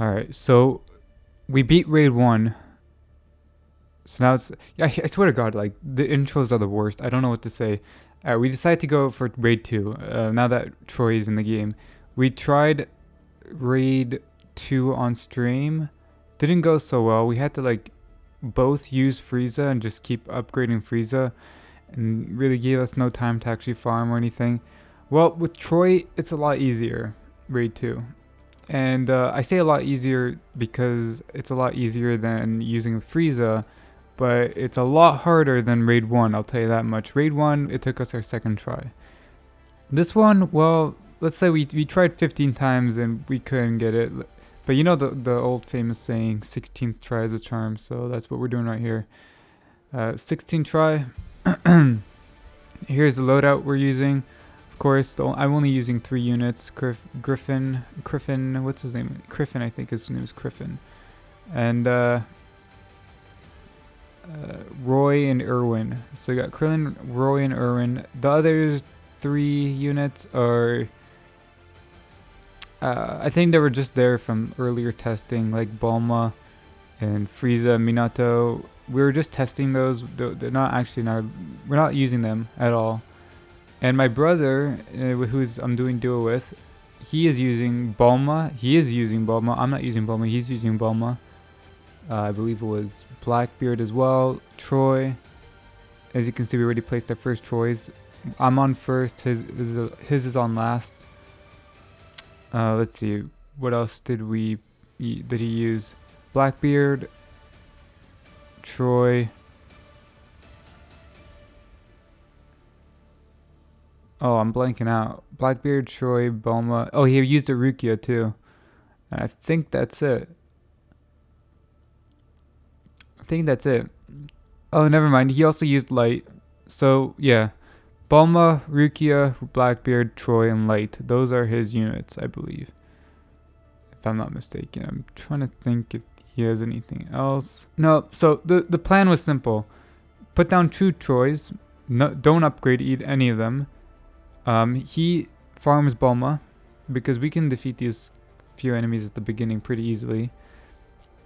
Alright, so we beat raid 1. So now it's... Yeah, I swear to God, like, the intros are the worst. I don't know what to say. We decided to go for raid 2, now that Troy is in the game. We tried raid 2 on stream. Didn't go so well. We had to, like, both use Frieza and just keep upgrading Frieza. And really gave us no time to actually farm or anything. Well, with Troy, it's a lot easier, raid 2. And I say a lot easier because it's a lot easier than using Frieza, but it's a lot harder than Raid 1, I'll tell you that much. Raid 1, it took us our second try. This one, well, let's say we tried 15 times and we couldn't get it. But you know the old famous saying, 16th try is a charm, so that's what we're doing right here. 16th try. Here's the loadout we're using. Of course, I'm only using 3 units. Griffin, what's his name? Griffin, I think his name is Griffin. And Roy and Irwin. So you got Krillin, Roy, and Irwin. The other 3 units are... I think they were just there from earlier testing, like Bulma and Frieza, Minato. We were just testing those. They're not actually we're not using them at all. And my brother, who's I'm doing duo with, he is using Bulma. I'm not using Bulma. He's using Bulma. I believe it was Blackbeard as well. Troy. As you can see, we already placed our first Troys. I'm on first. His is on last. Let's see. What else did he use? Blackbeard. Troy. Oh, I'm blanking out. Blackbeard, Troy, Bulma. Oh, he used a Rukia too. And I think that's it. Oh, never mind. He also used Light. So, yeah. Bulma, Rukia, Blackbeard, Troy, and Light. Those are his units, I believe. If I'm not mistaken. I'm trying to think if he has anything else. No, so the plan was simple. Put down 2 Troys. No, don't upgrade any of them. He farms Bulma because we can defeat these few enemies at the beginning pretty easily.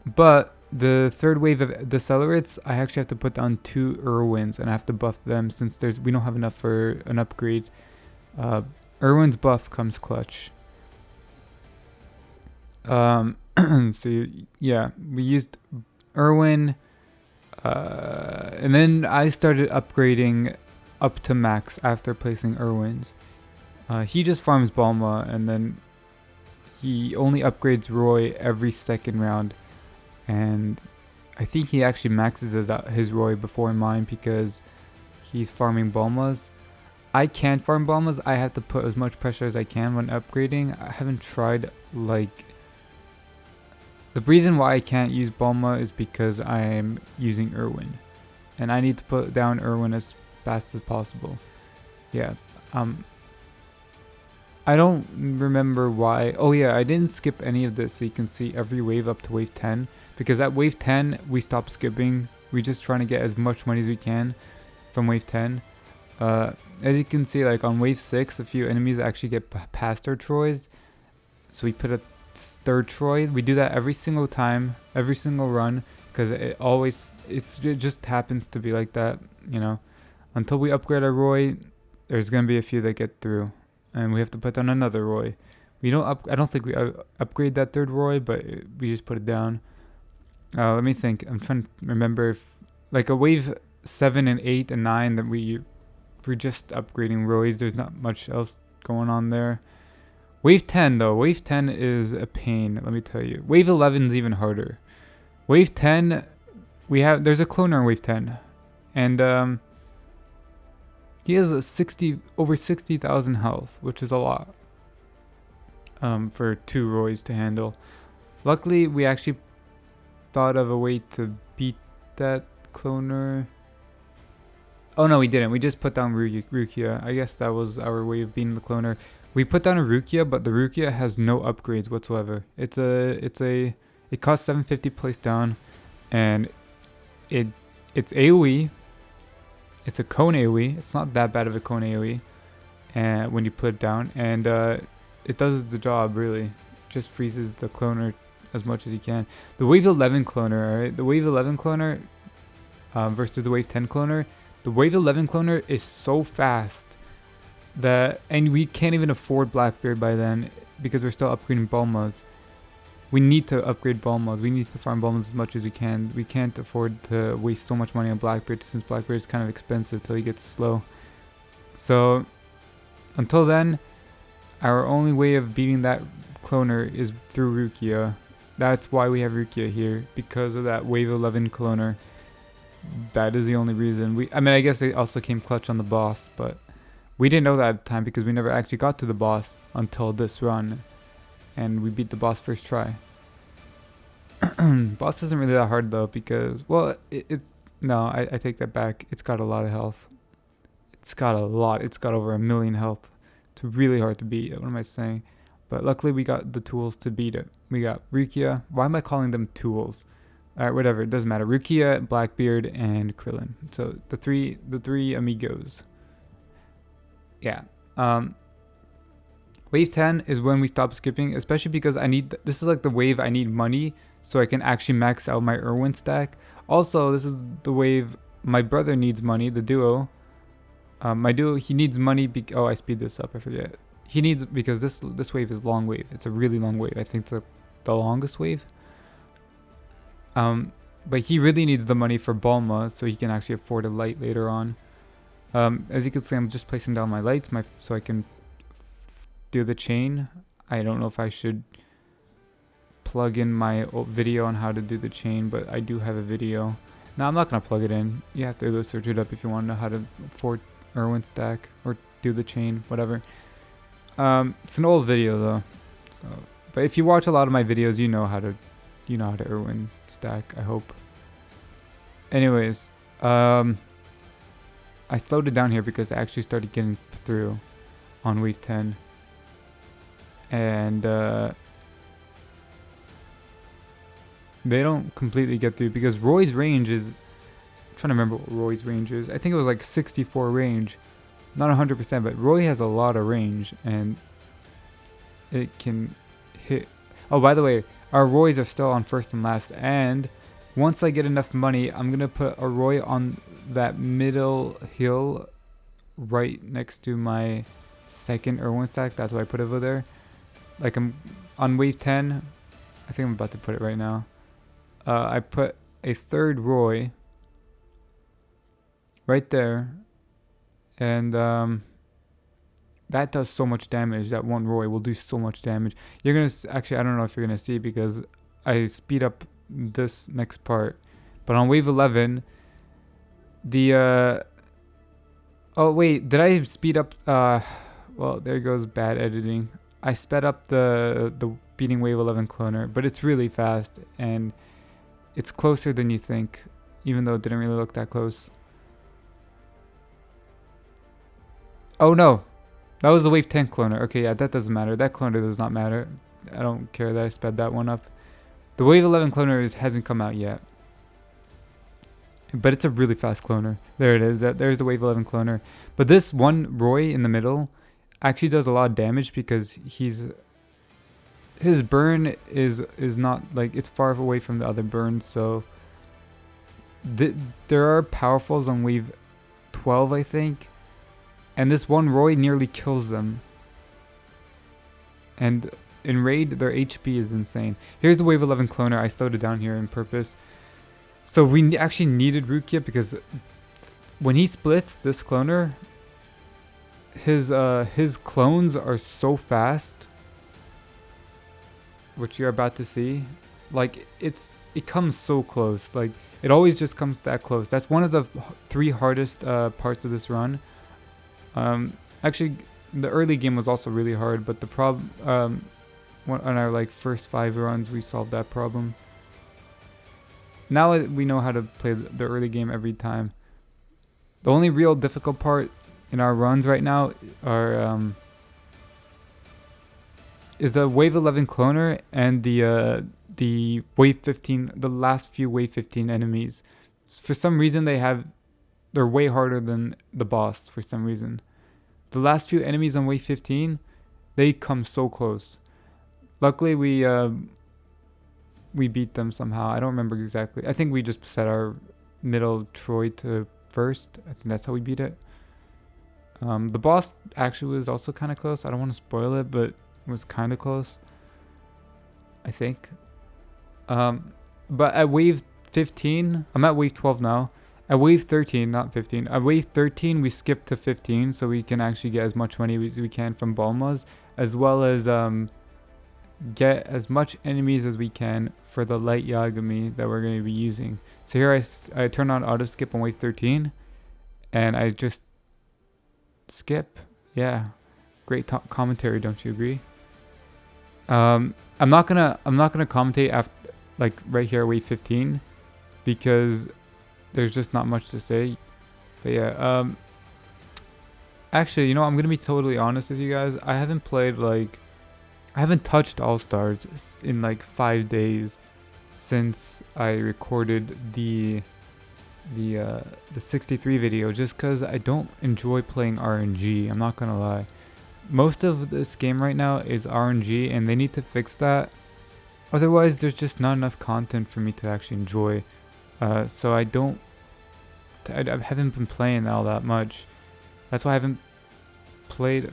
But the third wave of Decelerates, I actually have to put down 2 Irwins and I have to buff them since we don't have enough for an upgrade. Irwin's buff comes clutch. So yeah, we used Irwin, and then I started upgrading up to max after placing Irwin's. He just farms Bulma and then he only upgrades Roy every second round. And I think he actually maxes his Roy before mine because he's farming Bulmas. I can't farm Bulmas. I have to put as much pressure as I can when upgrading. I haven't tried, like... The reason why I can't use Bulma is because I am using Irwin. And I need to put down Irwin as fast as possible. Yeah. I don't remember why. Oh yeah, I didn't skip any of this so you can see every wave up to wave 10. Because at wave 10, we stopped skipping. We're just trying to get as much money as we can from wave 10. As you can see, like on wave 6, a few enemies actually get past our Troys. So we put a 3rd Troy. We do that every single time, every single run. Because it just happens to be like that, you know. Until we upgrade our Roy, there's going to be a few that get through. And we have to put down another Roy. I don't think we upgrade that 3rd Roy, but we just put it down. Let me think. I'm trying to remember if, like a wave 7 and 8 and 9 that we're just upgrading Roys. There's not much else going on there. Wave 10 though. Wave 10 is a pain, let me tell you. Wave 11 is even harder. Wave 10, there's a cloner in wave 10. And he has over 60,000 health, which is a lot. For 2 Roys to handle. Luckily, we actually thought of a way to beat that cloner. Oh no, we didn't. We just put down Rukia. I guess that was our way of beating the cloner. We put down a Rukia, but the Rukia has no upgrades whatsoever. It costs 750 placed down, and it's AoE. It's a cone AoE. It's not that bad of a cone AoE, and when you put it down, and it does the job really. Just freezes the cloner as much as you can. The wave 11 cloner, alright? The wave 11 cloner versus the wave 10 cloner. The wave 11 cloner is so fast that, and we can't even afford Blackbeard by then because we're still upgrading Bulmas. We need to upgrade Bulmas. We need to farm Bulmas as much as we can. We can't afford to waste so much money on Blackbeard since Blackbeard is kind of expensive till he gets slow. So until then, our only way of beating that cloner is through Rukia. That's why we have Rukia here, because of that wave 11 cloner. That is the only reason. I mean, I guess it also came clutch on the boss, but we didn't know that at the time because we never actually got to the boss until this run. And we beat the boss first try. Boss isn't really that hard though because, well, no, I take that back. It's got a lot of health. It's got a lot. It's got over 1 million health. It's really hard to beat. What am I saying? But luckily we got the tools to beat it. We got Rukia. Why am I calling them tools? Alright, whatever. It doesn't matter. Rukia, Blackbeard, and Krillin. So the three amigos. Yeah. Wave 10 is when we stop skipping, especially because this is like the wave I need money so I can actually max out my Irwin stack. Also, this is the wave my brother needs money, the duo. My duo, he needs money oh, I speed this up, I forget. He needs, because this wave is long wave. It's a really long wave. I think it's the longest wave. But he really needs the money for Bulma so he can actually afford a light later on. As you can see, I'm just placing down my lights so I can do the chain. I don't know if I should plug in my video on how to do the chain, but I do have a video. No, I'm not going to plug it in. You have to go search it up if you want to know how to afford Irwin stack or do the chain, whatever. It's an old video though. So, but if you watch a lot of my videos, you know how to Irwin stack, I hope. Anyways, I slowed it down here because I actually started getting through on wave 10. And they don't completely get through because Roy's range is, I'm trying to remember what Roy's range is. I think it was like 64 range. Not 100%, but Roy has a lot of range and it can hit. Oh, by the way, our Roys are still on first and last, and once I get enough money, I'm going to put a Roy on that middle hill right next to my second Irwin stack. That's why I put it over there. Like I'm on wave 10. I think I'm about to put it right now. I put a third Roy right there, and that does so much damage. That one Roy will do so much damage. You're gonna actually, I don't know if you're gonna see because I speed up this next part, but on wave 11, the oh wait, did I speed up? Well, there goes bad editing. I sped up the beating wave 11 cloner, but it's really fast and it's closer than you think, even though it didn't really look that close. Oh no, that was the wave 10 cloner. Okay, yeah, that doesn't matter. That cloner does not matter. I don't care that I sped that one up. The wave 11 cloner hasn't come out yet, but it's a really fast cloner. There it is. There's the wave 11 cloner. But this one Roy in the middle actually does a lot of damage because his burn is not like, it's far away from the other burns. So there are powerfuls on wave 12, I think. And this one Roy nearly kills them. And in Raid, their HP is insane. Here's the wave 11 cloner. I slowed it down here on purpose. So we actually needed Rukia because when he splits this cloner, his clones are so fast, which you're about to see. Like it comes so close. Like it always just comes that close. That's one of the 3 hardest parts of this run. Actually, the early game was also really hard, but the problem, on our like first 5 runs, we solved that problem. Now we know how to play the early game every time. The only real difficult part in our runs right now is the wave 11 cloner and the wave 15, the last few wave 15 enemies. For some reason they're way harder than the boss for some reason. The last few enemies on wave 15, they come so close. Luckily we we beat them somehow. I don't remember exactly. I think we just set our middle Troy to first. I think that's how we beat it. The boss actually was also kind of close. I don't want to spoil it, but it was kind of close, I think. But at wave 15, I'm at wave 12 now. At wave 13, not 15. At wave 13, we skipped to 15 so we can actually get as much money as we can from Bulmas, as well as get as much enemies as we can for the light Yagami that we're going to be using. So here I turn on auto skip on wave 13, and I just skip. Yeah, great commentary, don't you agree? I'm not gonna commentate after, like, right here wave 15, because there's just not much to say. But yeah, actually, you know, I'm gonna be totally honest with you guys. I haven't touched All Stars in like 5 days since I recorded the 63 video, just because I don't enjoy playing RNG. I'm not gonna lie. Most of this game right now is RNG, and they need to fix that. Otherwise, there's just not enough content for me to actually enjoy. So I haven't been playing all that much. That's why I haven't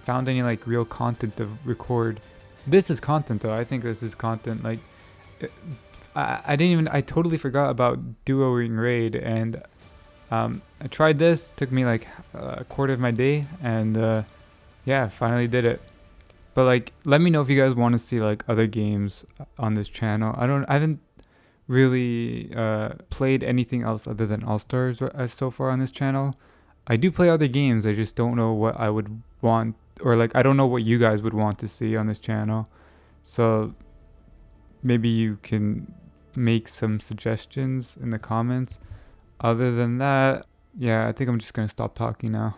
found any like real content to record. This is content though. I think this is content. Like, I totally forgot about duoing raid, and I tried this. Took me like a quarter of my day, and yeah, finally did it. But like, let me know if you guys want to see like other games on this channel. I haven't really played anything else other than All Stars so far on this channel. I do play other games. I just don't know what I would want, or like I don't know what you guys would want to see on this channel. So maybe you can make some suggestions in the comments. Other than that, yeah, I think I'm just gonna stop talking now.